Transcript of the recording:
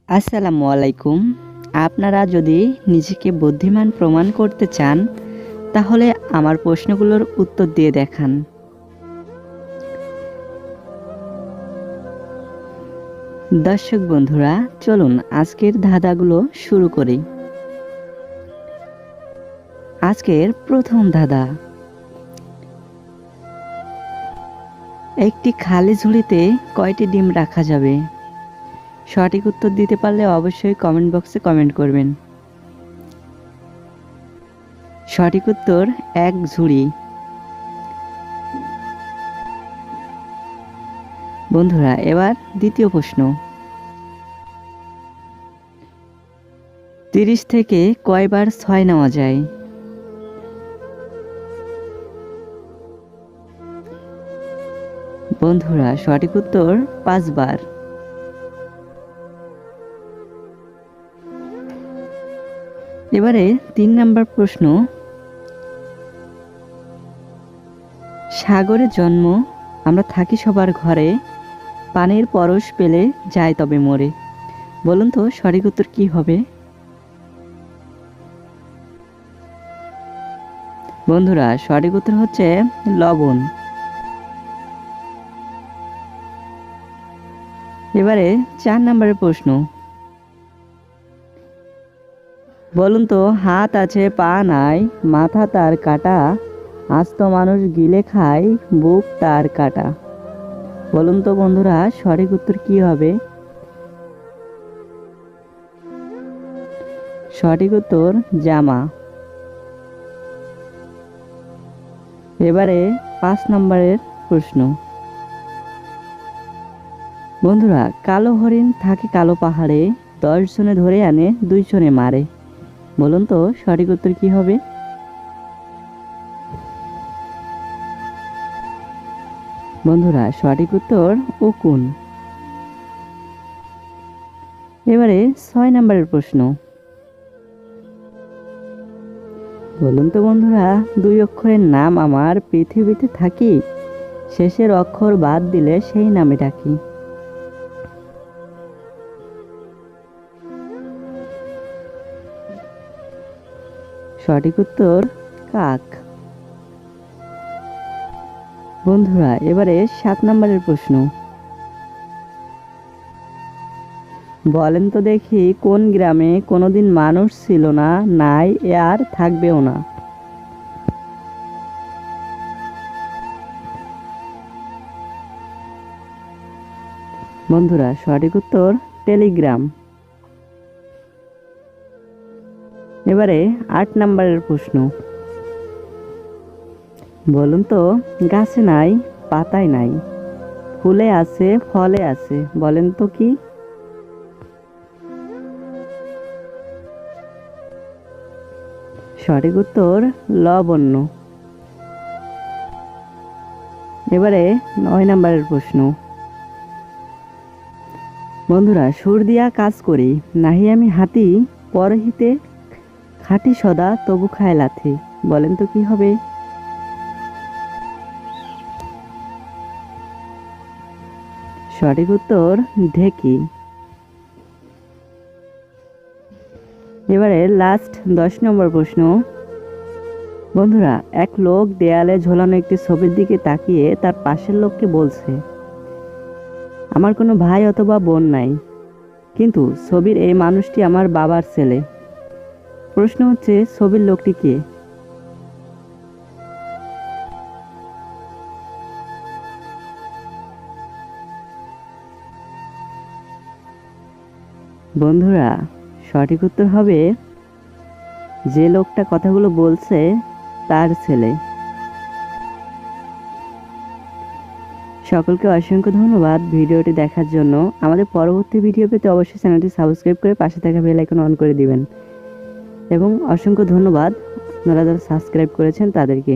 আসসালামু আলাইকুম। আপনারা যদি নিজেকে বুদ্ধিমান প্রমাণ করতে চান তাহলে আমার প্রশ্নগুলোর উত্তর দিয়ে দেখান। দর্শক বন্ধুরা, চলুন আজকের ধাঁধাগুলো শুরু করি। আজকের প্রথম ধাঁধা। একটি খালি ঝুড়িতে কয়টি ডিম রাখা যাবে? সঠিক উত্তর দিতে পারলে অবশ্যই কমেন্ট বক্সে কমেন্ট করবেন। সঠিক উত্তর এক ঝুড়ি। বন্ধুরা, এবার দ্বিতীয় প্রশ্ন। 30 থেকে কয়বার 6 নেওয়া যায়? বন্ধুরা, সঠিক উত্তর 5 বার। এবারে 3 নাম্বার প্রশ্ন। সাগরে জন্ম, আমরা থাকি সবার ঘরে, পানির পরশ পেলে যায় তবে মরে। বলুন তো সঠিক উত্তর কি হবে? বন্ধুরা, সঠিক উত্তর হচ্ছে লবণ। এবারে 4 নাম্বারের প্রশ্ন। বলুন তো, হাত আছে পা নাই, মাথা তার কাটা, আস্ত মানুষ গিলে খায়, বুক তার কাটা। বলুন তো বন্ধুরা, সঠিক উত্তর কি হবে? সঠিক উত্তর জামা। এবারে 5 নম্বরের প্রশ্ন। বন্ধুরা, কালো হরিণ থাকে কালো পাহাড়ে, 10 জনে ধরে আনে 2 জনে মারে। বলুন তো সঠিক উত্তর কি হবে? বন্ধুরা, সঠিক উত্তর উকুন। এবারে 6 নম্বরের প্রশ্ন। বলুন তো বন্ধুরা, 2 অক্ষরের নাম আমার, পৃথিবীতে থাকি, শেষের অক্ষর বাদ দিলে সেই নামে ডাকি। সঠিক উত্তর কাক। বন্ধুরা, এবারে 7 নম্বরের প্রশ্ন। বলেন তো দেখি, কোন গ্রামে কোনোদিন মানুষ ছিল না, নাই আর থাকবেও না? বন্ধুরা, সঠিক উত্তর টেলিগ্রাম। এবারে 8 নম্বরের প্রশ্ন। বলুন তো, গাছে নাই, পাতায় নাই, ফুলে আছে, ফলে আছে, বলেন তো কি? সঠিক উত্তর লবণ্য। এবারে 9 নম্বরের প্রশ্ন। বন্ধুরা, সুর দিয়া কাজ করি, নাহি আমি হাতি, পরহিতে খাঁটি সদা, তবু খায় লাথি। বলেন তো কি হবে? সঠিক উত্তর ঢেকি। এবারে লাস্ট 10 নম্বর প্রশ্ন। বন্ধুরা, এক লোক দেয়ালে ঝোলানো একটি ছবির দিকে তাকিয়ে তার পাশের লোককে বলছে, আমার কোনো ভাই অথবা বোন নাই, কিন্তু ছবির এই মানুষটি আমার বাবার ছেলে। প্রশ্ন হচ্ছে, ছবির লোকটি কে? বন্ধুরা, সঠিক উত্তর হবে যে লোকটা কথাগুলো বলছে তার ছেলে। সকলকে অসংখ্য ধন্যবাদ ভিডিওটি দেখার জন্য। আমাদের পরবর্তী ভিডিও পেতে অবশ্যই চ্যানেলটি সাবস্ক্রাইব করে পাশে থাকা বেল আইকন অন করে দিবেন। এবং অসংখ্য ধন্যবাদ আপনারা যারা সাবস্ক্রাইব করেছেন তাদেরকে।